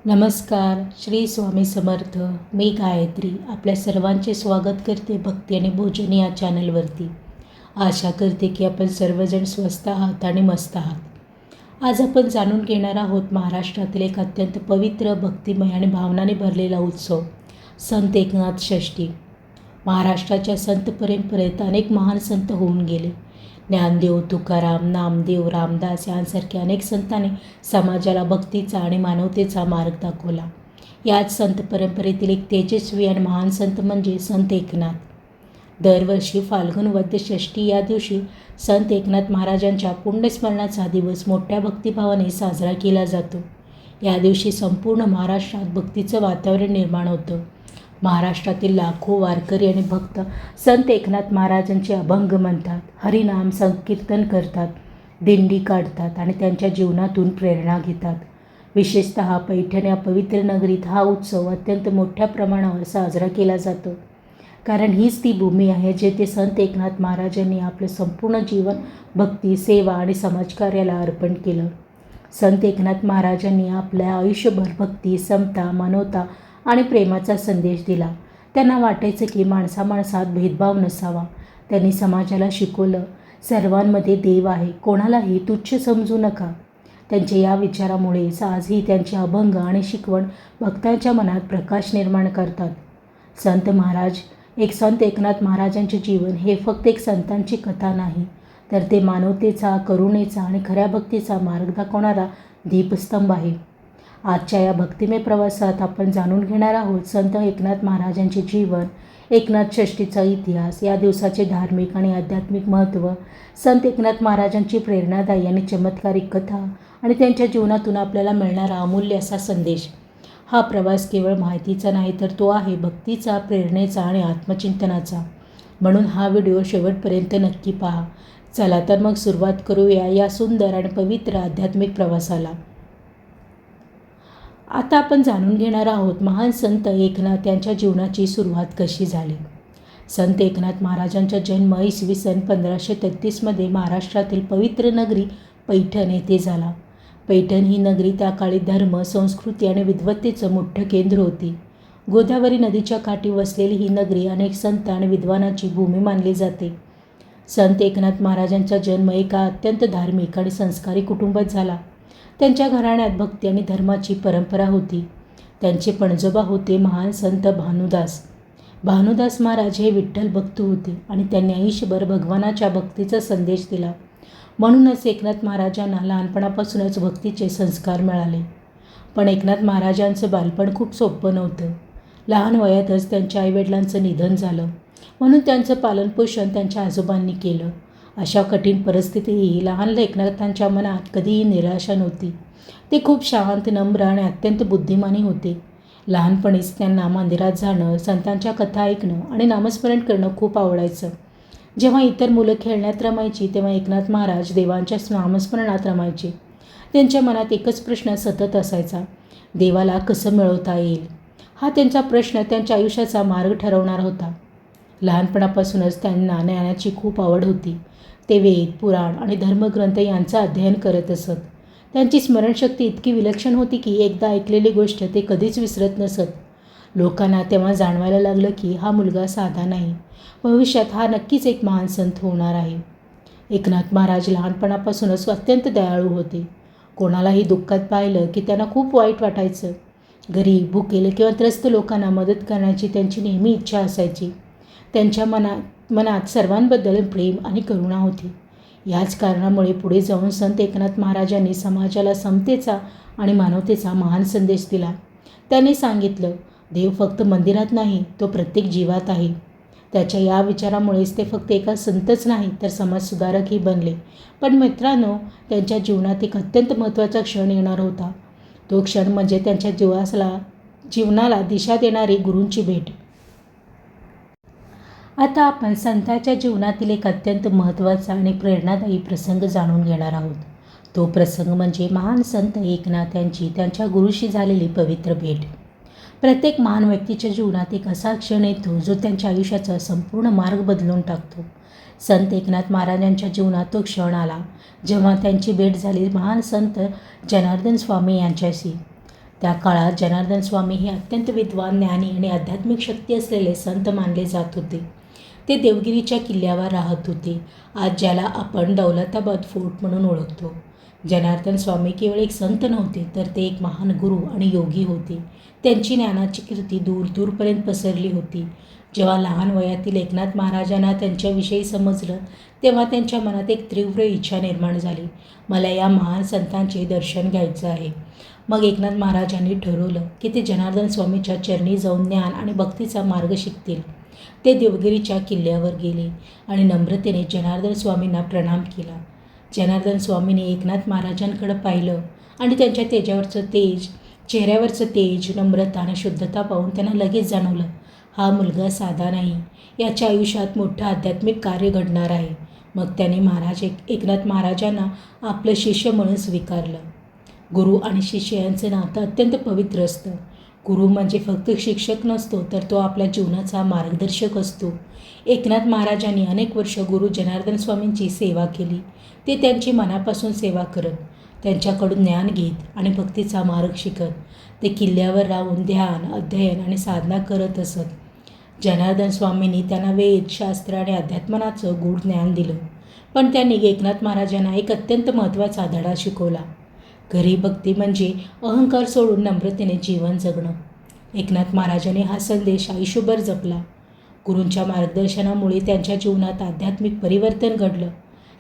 नमस्कार. श्री स्वामी समर्थ. मी गायत्री आपल्या सर्वांचे स्वागत करते भक्ती आणि भोजन या चॅनलवरती. आशा करते की आपण सर्वजण स्वस्त आहात आणि मस्त आहात. आज आपण जाणून घेणार आहोत महाराष्ट्रातील एक अत्यंत पवित्र, भक्तिमय आणि भावनाने भरलेला उत्सव, संत एकनाथ षष्ठी. महाराष्ट्राच्या संत परंपरेत अनेक महान संत होऊन गेले. ज्ञानदेव, तुकाराम, नामदेव, रामदास यांसारख्या अनेक संतांनी समाजाला भक्तीचा आणि मानवतेचा मार्ग दाखवला. याच संत परंपरेतील एक तेजस्वी आणि महान संत म्हणजे संत एकनाथ. दरवर्षी फाल्गुन वद्य षष्ठी या दिवशी संत एकनाथ महाराजांच्या पुण्यस्मरणाचा दिवस मोठ्या भक्तिभावाने साजरा केला जातो. या दिवशी संपूर्ण महाराष्ट्रात भक्तीचं वातावरण निर्माण होतं. महाराष्ट्रातील लाखो वारकरी आणि भक्त संत एकनाथ महाराजांचे अभंग म्हणतात, हरिनाम संकीर्तन करतात, दिंडी काढतात आणि त्यांच्या जीवनातून प्रेरणा घेतात. विशेषतः पैठण या पवित्र नगरीत हा उत्सव अत्यंत मोठ्या प्रमाणावर साजरा केला जातो. कारण हीच ती भूमी आहे जेथे संत एकनाथ महाराजांनी आपलं संपूर्ण जीवन भक्ती, सेवा आणि समाजकार्याला अर्पण केलं. संत एकनाथ महाराजांनी आपल्या आयुष्यभर भक्ती, समता, मानवता आणि प्रेमाचा संदेश दिला. त्यांना वाटायचं की माणसामाणसात भेदभाव नसावा. त्यांनी समाजाला शिकवलं, सर्वांमध्ये देव आहे, कोणालाही तुच्छ समजू नका. त्यांच्या या विचारामुळेच आजही त्यांचे अभंग आणि शिकवण भक्तांच्या मनात प्रकाश निर्माण करतात. संत एकनाथ महाराजांचे जीवन हे फक्त एक संतांची कथा नाही, तर ते मानवतेचा, करुणेचा आणि खऱ्या भक्तीचा मार्ग दाखवणारा दीपस्तंभ आहे. आजच्या या भक्तिमय प्रवासात आपण जाणून घेणार आहोत संत एकनाथ महाराजांचे जीवन, एकनाथ षष्ठीचा इतिहास, या दिवसाचे धार्मिक आणि आध्यात्मिक महत्त्व, संत एकनाथ महाराजांची प्रेरणादायी आणि चमत्कारिक कथा आणि त्यांच्या जीवनातून आपल्याला मिळणारा अमूल्य असा संदेश. हा प्रवास केवळ माहितीचा नाही, तर तो आहे भक्तीचा, प्रेरणेचा आणि आत्मचिंतनाचा. म्हणून हा व्हिडिओ शेवटपर्यंत नक्की पहा. चला तर मग सुरुवात करूया या सुंदर आणि पवित्र आध्यात्मिक प्रवासाला. आता आपण जाणून घेणार आहोत महान संत एकनाथ यांच्या जीवनाची सुरुवात कशी झाली. संत एकनाथ महाराजांचा जन्म इसवी सन 1533 महाराष्ट्रातील पवित्र नगरी पैठण येथे झाला. पैठण ही नगरी त्या काळी धर्म, संस्कृती आणि विद्वत्तेचं मोठं केंद्र होती. गोदावरी नदीच्या काठी वसलेली ही नगरी अनेक संत आणि विद्वानांची भूमी मानली जाते. संत एकनाथ महाराजांचा जन्म एका अत्यंत धार्मिक आणि संस्कारी कुटुंबात झाला. त्यांच्या घराण्यात भक्ती आणि धर्माची परंपरा होती. त्यांचे पणजोबा होते महान संत भानुदास. भानुदास महाराज हे विठ्ठल भक्त होते आणि त्यांनी आयुष्यभर भगवानाच्या भक्तीचा संदेश दिला. म्हणूनच एकनाथ महाराजांना लहानपणापासूनच भक्तीचे संस्कार मिळाले. पण एकनाथ महाराजांचं बालपण खूप सोपं नव्हतं. लहान वयातच त्यांच्या आईवडिलांचं निधन झालं. म्हणून त्यांचं पालनपोषण त्यांच्या आजोबांनी केलं. अशा कठीण परिस्थितीही लहान एकनाथांच्या मनात कधीही निराशा नव्हती. ते खूप शांत, नम्र आणि अत्यंत बुद्धिमानी होते. लहानपणीच त्यांना मंदिरात जाणं, संतांच्या कथा ऐकणं आणि नामस्मरण करणं खूप आवडायचं. जेव्हा इतर मुलं खेळण्यात रमायची, तेव्हा एकनाथ महाराज देवांच्या नामस्मरणात रमायचे. त्यांच्या मनात एकच प्रश्न सतत असायचा, देवाला कसं मिळवता येईल. हा त्यांचा प्रश्न त्यांच्या आयुष्याचा मार्ग ठरवणार होता. लहानपणापासूनच त्यांना ज्ञानाची खूप आवड होती. ते वेद, पुराण आणि धर्मग्रंथ यांचं अध्ययन करत असत. त्यांची स्मरणशक्ती इतकी विलक्षण होती की एकदा ऐकलेली गोष्ट ते कधीच विसरत नसत. लोकांना तेव्हा जाणवायला लागलं की हा मुलगा साधा नाही, भविष्यात हा नक्कीच एक महान संत होणार आहे. एकनाथ महाराज लहानपणापासूनच अत्यंत दयाळू होते. कोणालाही दुःखात पाहिलं की त्यांना खूप वाईट वाटायचं. गरीब, भुकेले किंवा त्रस्त लोकांना मदत करण्याची त्यांची नेहमी इच्छा असायची. त्यांच्या मनात सर्वांबद्दल प्रेम आणि करुणा होती. याच कारणामुळे पुढे जाऊन संत एकनाथ महाराजांनी समाजाला समतेचा आणि मानवतेचा महान संदेश दिला. त्यांनी सांगितलं, देव फक्त मंदिरात नाही, तो प्रत्येक जीवात आहे. त्याच्या या विचारामुळेच ते फक्त एका संतच नाही, तर समाजसुधारकही बनले. पण मित्रांनो, त्यांच्या जीवनात एक अत्यंत महत्त्वाचा क्षण येणार होता. तो क्षण म्हणजे त्यांच्या जीवनाला दिशा देणारी गुरूंची भेट. आता आपण संतांच्या जीवनातील एक अत्यंत महत्त्वाचा आणि प्रेरणादायी प्रसंग जाणून घेणार आहोत. तो प्रसंग म्हणजे महान संत एकनाथ यांची त्यांच्या गुरुशी झालेली पवित्र भेट. प्रत्येक महान व्यक्तीच्या जीवनात एक असा क्षण येतो जो त्यांच्या आयुष्याचा संपूर्ण मार्ग बदलून टाकतो. संत एकनाथ महाराजांच्या जीवनात तो क्षण आला जेव्हा त्यांची भेट झाली महान संत जनार्दन स्वामी यांच्याशी. त्या काळात जनार्दन स्वामी हे अत्यंत विद्वान, ज्ञानी आणि आध्यात्मिक शक्ती असलेले संत मानले जात होते. ते देवगिरीच्या किल्ल्यावर राहत होते, आज ज्याला आपण दौलताबाद फोर्ट म्हणून ओळखतो. जनार्दन स्वामी केवळ एक संत नव्हते, तर ते एक महान गुरु आणि योगी होते. त्यांची ज्ञानाची कीर्ती दूरदूरपर्यंत पसरली होती. जेव्हा लहान वयातील एकनाथ महाराजांना त्यांच्याविषयी समजलं, तेव्हा त्यांच्या मनात एक तीव्र इच्छा निर्माण झाली, मला या महान संतांचे दर्शन घ्यायचं आहे. मग एकनाथ महाराजांनी ठरवलं की ते जनार्दन स्वामीच्या चरणी जाऊन ज्ञान आणि भक्तीचा मार्ग शिकतील. ते देवगिरीच्या किल्ल्यावर गेले आणि नम्रतेने जनार्दन स्वामींना प्रणाम केला. जनार्दन स्वामींनी एकनाथ महाराजांकडे पाहिलं आणि त्यांच्या चेहऱ्यावरचं तेज, नम्रता आणि शुद्धता पाहून त्यांना लगेच जाणवलं, हा मुलगा साधा नाही, याच्या आयुष्यात मोठं आध्यात्मिक कार्य घडणार आहे. मग त्याने एकनाथ महाराजांना आपलं शिष्य म्हणून स्वीकारलं. गुरु आणि शिष्य यांचं नातं अत्यंत पवित्र असतं. गुरु म्हणजे फक्त शिक्षक नसतो, तर तो आपल्या जीवनाचा मार्गदर्शक असतो. एकनाथ महाराजांनी अनेक वर्ष गुरु जनार्दन स्वामींची सेवा केली. ते त्यांची मनापासून सेवा करत, त्यांच्याकडून ज्ञान घेत आणि भक्तीचा मार्ग शिकत ते किल्ल्यावर राहून ध्यान, अध्ययन आणि साधना करत असत. जनार्दन स्वामींनी त्यांना वेद, शास्त्र आणि अध्यात्माचं गूढ ज्ञान दिलं. पण त्यांनी एकनाथ महाराजांना एक अत्यंत महत्त्वाचा धडा शिकवला. खरी भक्ती म्हणजे अहंकार सोडून नम्रतेने जीवन जगणं. एकनाथ महाराजांनी हा संदेश आयुष्यभर जपला. गुरूंच्या मार्गदर्शनामुळे त्यांच्या जीवनात आध्यात्मिक परिवर्तन घडलं.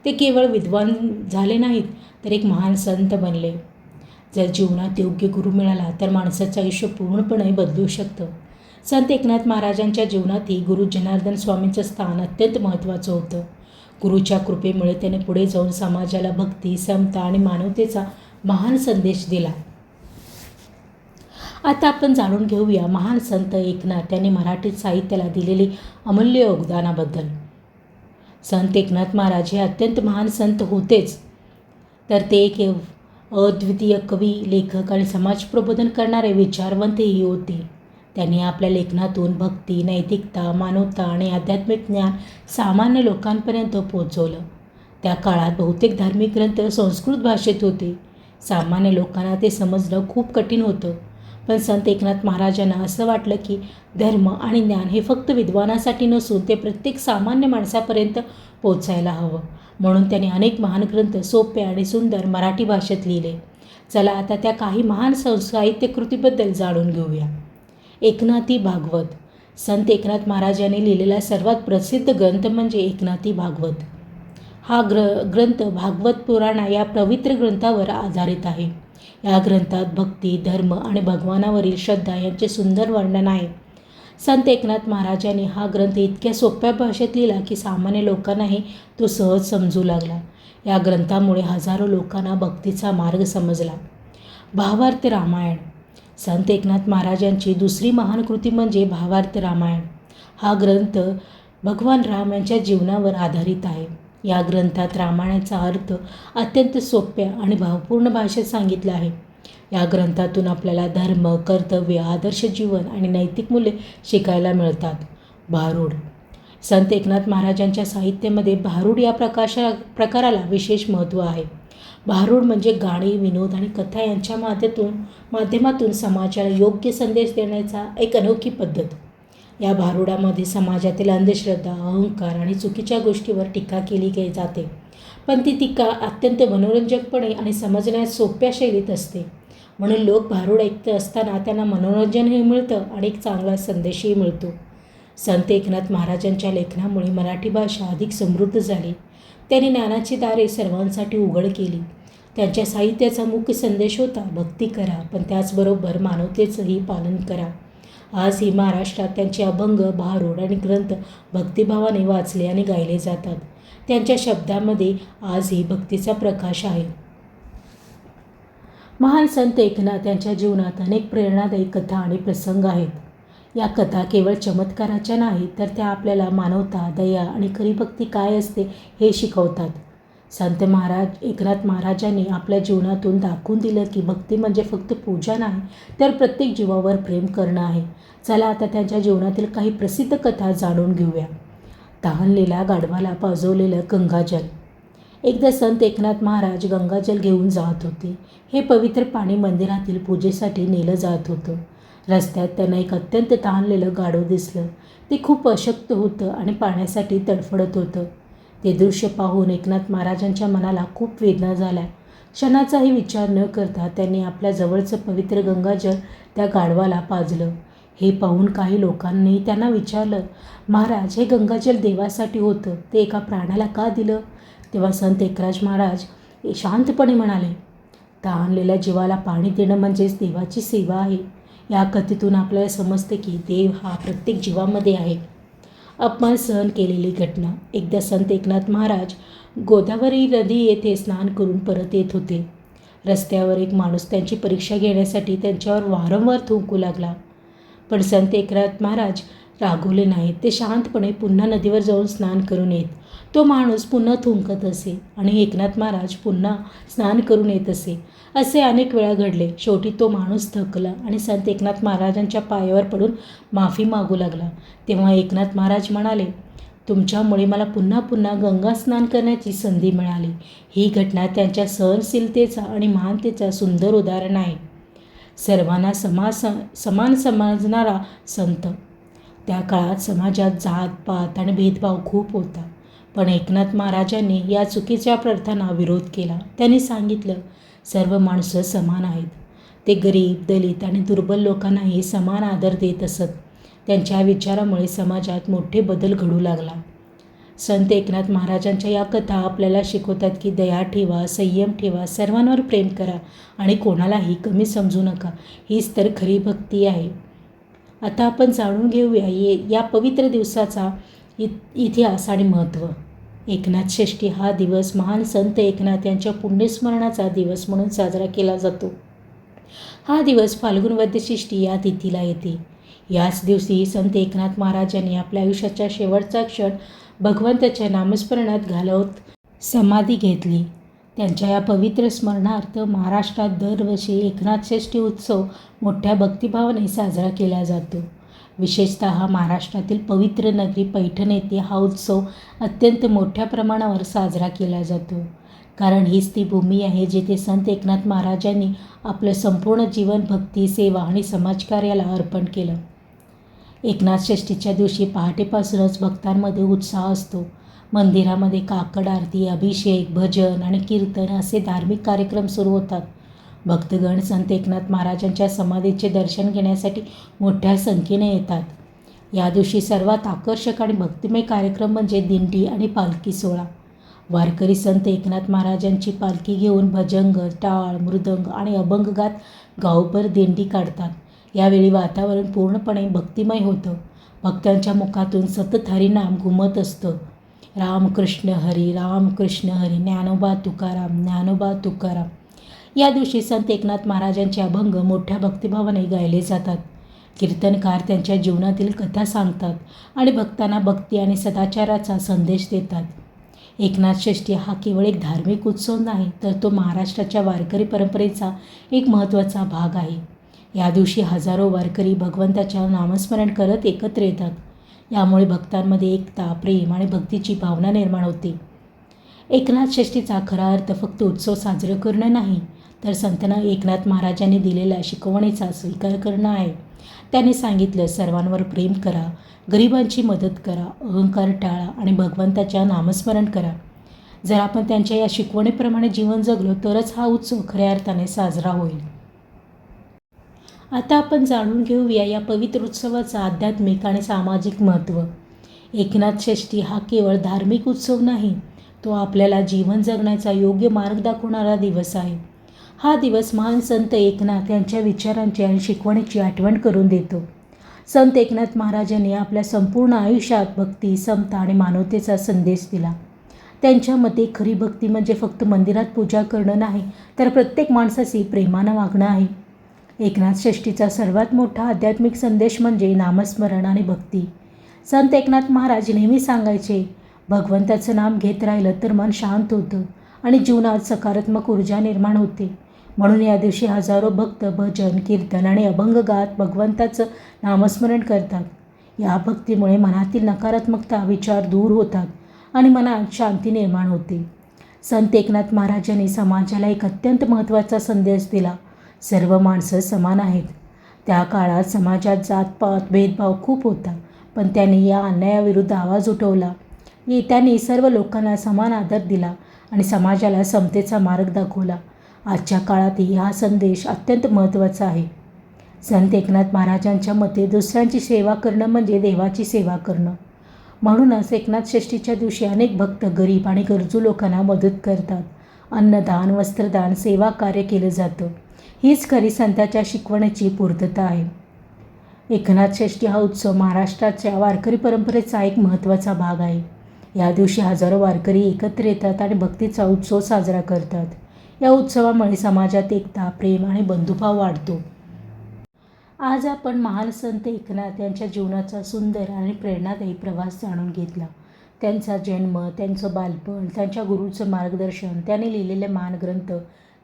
ते केवळ विद्वान झाले नाहीत, तर एक महान संत बनले. जर जीवनात योग्य गुरु मिळाला तर माणसाचं आयुष्य पूर्णपणे बदलू शकतं. संत एकनाथ महाराजांच्या जीवनातही गुरु जनार्दन स्वामींचं स्थान अत्यंत महत्त्वाचं होतं. गुरुच्या कृपेमुळे त्याने पुढे जाऊन समाजाला भक्ती, समता आणि मानवतेचा महान संदेश दिला. आता आपण जाणून घेऊया महान संत एकनाथ यांनी मराठी साहित्याला दिलेली अमूल्य योगदानाबद्दल. संत एकनाथ महाराज हे अत्यंत महान संत होतेच, तर ते एक अद्वितीय कवी, लेखक आणि समाज प्रबोधन करणारे विचारवंतही होते. त्यांनी आपल्या लेखनातून भक्ती, नैतिकता, मानवता आणि आध्यात्मिक ज्ञान सामान्य लोकांपर्यंत पोहोचवलं. त्या काळात बहुतेक धार्मिक ग्रंथ संस्कृत भाषेत होते. सामान्य लोकांना ते समजणं खूप कठीण होतं. पण संत एकनाथ महाराजांना असं वाटलं की धर्म आणि ज्ञान हे फक्त विद्वानासाठी नसून ते प्रत्येक सामान्य माणसापर्यंत पोचायला हवं. म्हणून त्यांनी अनेक महान ग्रंथ सोप्या आणि सुंदर मराठी भाषेत लिहिले. चला आता त्या काही महान साहित्यकृतीबद्दल जाणून घेऊया. एकनाथी भागवत. संत एकनाथ महाराजांनी लिहिलेला सर्वात प्रसिद्ध ग्रंथ म्हणजे एकनाथी भागवत. हा ग्रंथ भागवत पुराण या पवित्र ग्रंथावर आधारित आहे. या ग्रंथात भक्ती, धर्म आणि भगवानावरील श्रद्धा यांचे सुंदर वर्णन आहे. संत एकनाथ महाराजांनी हा ग्रंथ इतक्या सोप्या भाषेत लिहिला की सामान्य लोकांनाही तो सहज समजू लागला. या ग्रंथामुळे हजारो लोकांना भक्तीचा मार्ग समजला. भावार्थ रामायण. संत एकनाथ महाराजांची दुसरी महान कृती म्हणजे भावार्थ रामायण. हा ग्रंथ भगवान राम यांच्या जीवनावर आधारित आहे. या ग्रंथात रामायणाचा अर्थ अत्यंत सोप्या आणि भावपूर्ण भाषेत सांगितला आहे. या ग्रंथातून आपल्याला धर्म, कर्तव्य, आदर्श जीवन आणि नैतिक मूल्ये शिकायला मिळतात. भारूड. संत एकनाथ महाराजांच्या साहित्यामध्ये भारूड या प्रकाराला विशेष महत्त्व आहे. भारूड म्हणजे गाणी, विनोद आणि कथा यांच्या माध्यमातून समाजाला योग्य संदेश देण्याचा एक अनोखी पद्धत. या भारुडामध्ये समाजातील अंधश्रद्धा, अहंकार आणि चुकीच्या गोष्टीवर टीका केली जाते. पण ती टीका अत्यंत मनोरंजकपणे आणि समजण्यास सोप्या शैलीत असते. म्हणून लोक भारूड ऐकत असताना त्यांना मनोरंजनही मिळतं आणि एक चांगला संदेशही मिळतो. संत एकनाथ महाराजांच्या लेखनामुळे मराठी भाषा अधिक समृद्ध झाली. त्यांनी ज्ञानाची दारे सर्वांसाठी उघड केली. त्यांच्या साहित्याचा मुख्य संदेश होता, भक्ती करा, पण त्याचबरोबर मानवतेचंही पालन करा. आजही महाराष्ट्रात त्यांचे अभंग, भारूड आणि ग्रंथ भक्तिभावाने वाचले आणि गायले जातात. त्यांच्या शब्दामध्ये आजही भक्तीचा प्रकाश आहे. महान संत एकनाथ यांच्या जीवनात अनेक प्रेरणादायी कथा आणि प्रसंग आहेत. या कथा केवळ चमत्काराच्या नाहीत, तर त्या आपल्याला मानवता, दया आणि खरी भक्ती काय असते हे शिकवतात. संत एकनाथ महाराजांनी आपल्या जीवनातून दाखवून दिलं की भक्ती म्हणजे फक्त पूजा नाही, तर प्रत्येक जीवावर प्रेम करणं आहे. चला आता त्यांच्या जीवनातील काही प्रसिद्ध कथा जाणून घेऊया. तहानलेल्या गाढवाला पाजवलेलं गंगाजल. एकदा संत एकनाथ महाराज गंगाजल घेऊन जात होते. हे पवित्र पाणी मंदिरातील पूजेसाठी नेलं जात होतं. रस्त्यात त्यांना एक अत्यंत तहानलेलं गाढव दिसलं. ते खूप अशक्त होतं आणि पाण्यासाठी तडफडत होतं. ते दृश्य पाहून एकनाथ महाराजांच्या मनाला खूप वेदना झाल्या. क्षणाचाही विचार न करता त्यांनी आपल्या जवळचं पवित्र गंगाजल त्या गाढवाला पाजलं. हे पाहून काही लोकांनी त्यांना विचारलं, महाराज, हे गंगाजल देवासाठी होतं, ते एका प्राण्याला का दिलं? तेव्हा संत एकराज महाराज शांतपणे म्हणाले, तहानलेल्या जीवाला पाणी देणं म्हणजेच देवाची सेवा आहे. या कथेतून आपल्याला समजते की देव हा प्रत्येक जीवामध्ये आहे. अपमान सहन केलेली घटना. एकदा संत एकनाथ महाराज गोदावरी नदी येथे स्नान करून परत येत होते. रस्त्यावर एक माणूस त्यांची परीक्षा घेण्यासाठी त्यांच्यावर वारंवार थुंकू लागला. पण संत एकनाथ महाराज रागवले नाहीत. ते शांतपणे पुन्हा नदीवर जाऊन स्नान करून येत. तो माणूस पुन्हा थुंकत असे आणि एकनाथ महाराज पुन्हा स्नान करून येत असे. असे अनेक वेळा घडले. शेवटी तो माणूस थकला आणि संत एकनाथ महाराजांच्या पायावर पडून माफी मागू लागला. तेव्हा एकनाथ महाराज म्हणाले, तुमच्यामुळे मला पुन्हा पुन्हा गंगा स्नान करण्याची संधी मिळाली. ही घटना त्यांच्या सहनशीलतेचा आणि महानतेचा सुंदर उदाहरण आहे. सर्वांना समान समजणारा संत. त्या काळात समाजात जात पात आणि भेदभाव खूप होता. पण एकनाथ महाराजांनी या चुकीच्या प्रथांना विरोध केला. त्यांनी सांगितलं, सर्व माणसं समान आहेत. ते गरीब, दलित आणि दुर्बल लोकांनाही समान आदर देत असत. त्यांच्या विचारामुळे समाजात मोठे बदल घडू लागला. संत एकनाथ महाराजांच्या या कथा आपल्याला शिकवतात की दया ठेवा, संयम ठेवा, सर्वांवर प्रेम करा आणि कोणालाही कमी समजू नका. हीच तर खरी भक्ती आहे. आता आपण जाणून घेऊया या पवित्र दिवसाचा इतिहास आणि महत्त्व. एकनाथ षष्ठी हा दिवस महान संत एकनाथ यांच्या पुण्यस्मरणाचा दिवस म्हणून साजरा केला जातो. हा दिवस फाल्गुन वद्य षष्ठी या तिथीला येते. याच दिवशी संत एकनाथ महाराजांनी आपल्या आयुष्याचा शेवटचा क्षण भगवंताच्या नामस्मरणात घालवत समाधी घेतली. त्यांच्या या पवित्र स्मरणार्थ महाराष्ट्रात दरवर्षी एकनाथ षष्ठी उत्सव मोठ्या भक्तिभावाने साजरा केला जातो. विशेषतः महाराष्ट्रातील पवित्र नगरी पैठण येथे हा उत्सव अत्यंत मोठ्या प्रमाणावर साजरा केला जातो. कारण हीच ती भूमी आहे जिथे संत एकनाथ महाराजांनी आपलं संपूर्ण जीवन भक्ती, सेवा आणि समाजकार्याला अर्पण केलं. एकनाथ षष्ठीच्या दिवशी पहाटेपासूनच भक्तांमध्ये उत्साह असतो. मंदिरामध्ये काकड आरती, अभिषेक, भजन आणि कीर्तन असे धार्मिक कार्यक्रम सुरू होतात. भक्तगण संत एकनाथ महाराजांच्या समाधीचे दर्शन घेण्यासाठी मोठ्या संख्येने येतात. या दिवशी सर्वात आकर्षक आणि भक्तिमय कार्यक्रम म्हणजे दिंडी आणि पालखी सोहळा. वारकरी संत एकनाथ महाराजांची पालखी घेऊन भजंग, टाळ, मृदंग आणि अभंग गात गावभर दिंडी काढतात. यावेळी वातावरण पूर्णपणे भक्तिमय होतं. भक्तांच्या मुखातून सतत हरिनाम घुमत असतं. रामकृष्ण हरी, रामकृष्ण हरी, ज्ञानोबा तुकाराम, ज्ञानोबा तुकाराम. या दिवशी संत एकनाथ महाराजांचे अभंग मोठ्या भक्तिभावाने गायले जातात. कीर्तनकार त्यांच्या जीवनातील कथा सांगतात आणि भक्तांना भक्ती आणि सदाचाराचा संदेश देतात. एकनाथ षष्ठी हा केवळ एक धार्मिक उत्सव नाही, तर तो महाराष्ट्राच्या वारकरी परंपरेचा एक महत्त्वाचा भाग आहे. या दिवशी हजारो वारकरी भगवंताच्या नामस्मरण करत एकत्र येतात. यामुळे भक्तांमध्ये एकता, प्रेम आणि भक्तीची भावना निर्माण होते. एकनाथ षष्ठीचा खरा अर्थ फक्त उत्सव साजरा करणं नाही, तर संत एकनाथ महाराजांनी दिलेल्या शिकवणीचा स्वीकार करणं आहे. त्यांनी सांगितलं, सर्वांवर प्रेम करा, गरिबांची मदत करा, अहंकार टाळा आणि भगवंताच्या नामस्मरण करा. जर आपण त्यांच्या या शिकवणीप्रमाणे जीवन जगलो तरच हा उत्सव खऱ्या अर्थाने साजरा होईल. आता आपण जाणून घेऊया या पवित्र उत्सवाचं आध्यात्मिक आणि सामाजिक महत्त्व. एकनाथ षष्ठी हा केवळ धार्मिक उत्सव नाही, तो आपल्याला जीवन जगण्याचा योग्य मार्ग दाखवणारा दिवस आहे. हा दिवस महान संत एकनाथ यांच्या विचारांची आणि शिकवणीची आठवण करून देतो. संत एकनाथ महाराजांनी आपल्या संपूर्ण आयुष्यात भक्ती, समता आणि मानवतेचा संदेश दिला. त्यांच्या मते खरी भक्ती म्हणजे फक्त मंदिरात पूजा करणं नाही, तर प्रत्येक माणसाशी प्रेमानं वागणं आहे. एकनाथ षष्ठीचा सर्वात मोठा आध्यात्मिक संदेश म्हणजे नामस्मरण आणि भक्ती. संत एकनाथ महाराज नेहमी सांगायचे, भगवंताचं नाम घेत राहिलं तर मन शांत होतं आणि जीवनात सकारात्मक ऊर्जा निर्माण होते. म्हणून या दिवशी हजारो भक्त भजन, कीर्तन आणि अभंग गात भगवंताचं नामस्मरण करतात. या भक्तीमुळे मनातील नकारात्मकता विचार दूर होतात आणि मनात शांती निर्माण होते. संत एकनाथ महाराजांनी समाजाला एक अत्यंत महत्त्वाचा संदेश दिला. सर्व माणसं समान आहेत. त्या काळात समाजात जातपात भेदभाव खूप होता, पण त्यांनी या अन्यायाविरुद्ध आवाज उठवला. त्यांनी सर्व लोकांना समान आदर दिला आणि समाजाला समतेचा मार्ग दाखवला. आजच्या काळातही हा संदेश अत्यंत महत्त्वाचा आहे. संत एकनाथ महाराजांच्या मते दुसऱ्यांची सेवा करणं म्हणजे देवाची सेवा करणं. म्हणूनच एकनाथ षष्ठीच्या दिवशी अनेक भक्त गरीब आणि गरजू लोकांना मदत करतात. अन्नदान, वस्त्रदान, सेवा कार्य केलं जातं. हीच खरी संतांच्या शिकवणीची पूर्तता आहे. एकनाथ षष्ठी हा उत्सव महाराष्ट्राच्या वारकरी परंपरेचा एक महत्त्वाचा भाग आहे. या दिवशी हजारो वारकरी एकत्र येतात आणि भक्तीचा उत्सव साजरा करतात. या उत्सवामुळे समाजात एकता, प्रेम आणि बंधुभाव वाढतो. आज आपण महान संत एकनाथ यांच्या जीवनाचा सुंदर आणि प्रेरणादायी प्रवास जाणून घेतला. त्यांचा जन्म, त्यांचं बालपण, त्यांच्या गुरूचं मार्गदर्शन, त्यांनी लिहिलेले महान ग्रंथ,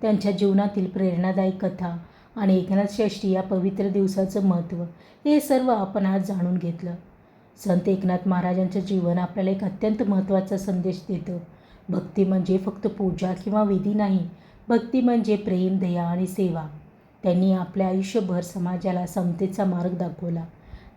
त्यांच्या जीवनातील प्रेरणादायी कथा आणि एकनाथ षष्ठी या पवित्र दिवसाचं महत्त्व, हे सर्व आपण आज जाणून घेतलं. संत एकनाथ महाराजांचं जीवन आपल्याला एक अत्यंत महत्त्वाचा संदेश देतं. भक्ती म्हणजे फक्त पूजा किंवा विधी नाही. भक्ती म्हणजे प्रेम, दया आणि सेवा. त्यांनी आपल्या आयुष्यभर समाजाला समतेचा मार्ग दाखवला.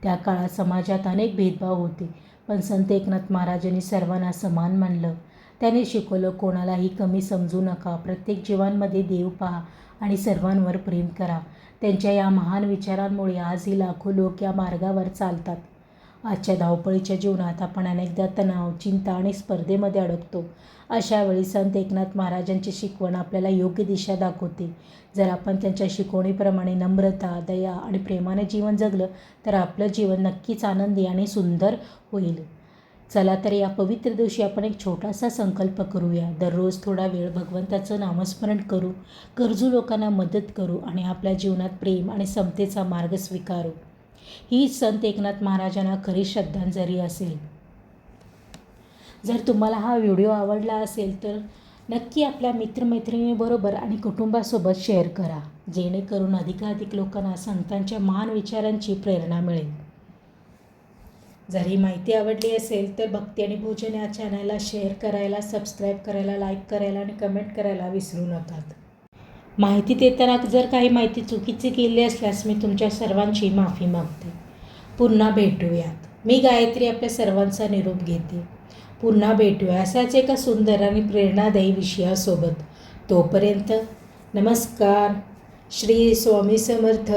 त्या काळात समाजात अनेक भेदभाव होते, पण संत एकनाथ महाराजांनी सर्वांना समान मानलं. त्यांनी शिकवलं, कोणालाही कमी समजू नका, प्रत्येक जीवांमध्ये देव पहा आणि सर्वांवर प्रेम करा. त्यांच्या या महान विचारांमुळे आजही लाखो लोक या मार्गावर चालतात. आजच्या धावपळीच्या जीवनात आपण अनेकदा तणाव, चिंता आणि स्पर्धेमध्ये अडकतो. अशा वेळी संत एकनाथ महाराजांची शिकवण आपल्याला योग्य दिशा दाखवते. जर आपण त्यांच्या शिकवणीप्रमाणे नम्रता, दया आणि प्रेमाने जीवन जगलं तर आपलं जीवन नक्कीच आनंदी आणि सुंदर होईल. चला तर या पवित्र दिवशी आपण एक छोटासा संकल्प करूया. दररोज थोडा वेळ भगवंताचं नामस्मरण करू, गरजू लोकांना मदत करू आणि आपल्या जीवनात प्रेम आणि समतेचा मार्ग स्वीकारू. ही संत एकनाथ महाराजांना खरी श्रद्धांजली असेल. जर तुम्हाला हा व्हिडिओ आवडला असेल तर नक्की आपल्या मित्रमैत्रिणीबरोबर आणि कुटुंबासोबत शेअर करा, जेणेकरून अधिकाधिक लोकांना संतांच्या महान विचारांची प्रेरणा मिळेल. जर ही माहिती आवडली असेल तर भक्ती आणि भोजन या चॅनलला शेअर करायला, सबस्क्राईब करायला, लाईक करायला आणि कमेंट करायला विसरू नका. माहिती देताना जर काही माहिती चुकीची केली असल्यास मी तुमच्या सर्वांची माफी मागते. पुन्हा भेटूयात. मी गायत्री आपल्या सर्वांचा निरोप घेते. पुन्हा भेटूया असाच एका सुंदर आणि प्रेरणादायी विषयासोबत. तोपर्यंत नमस्कार. श्री स्वामी समर्थ.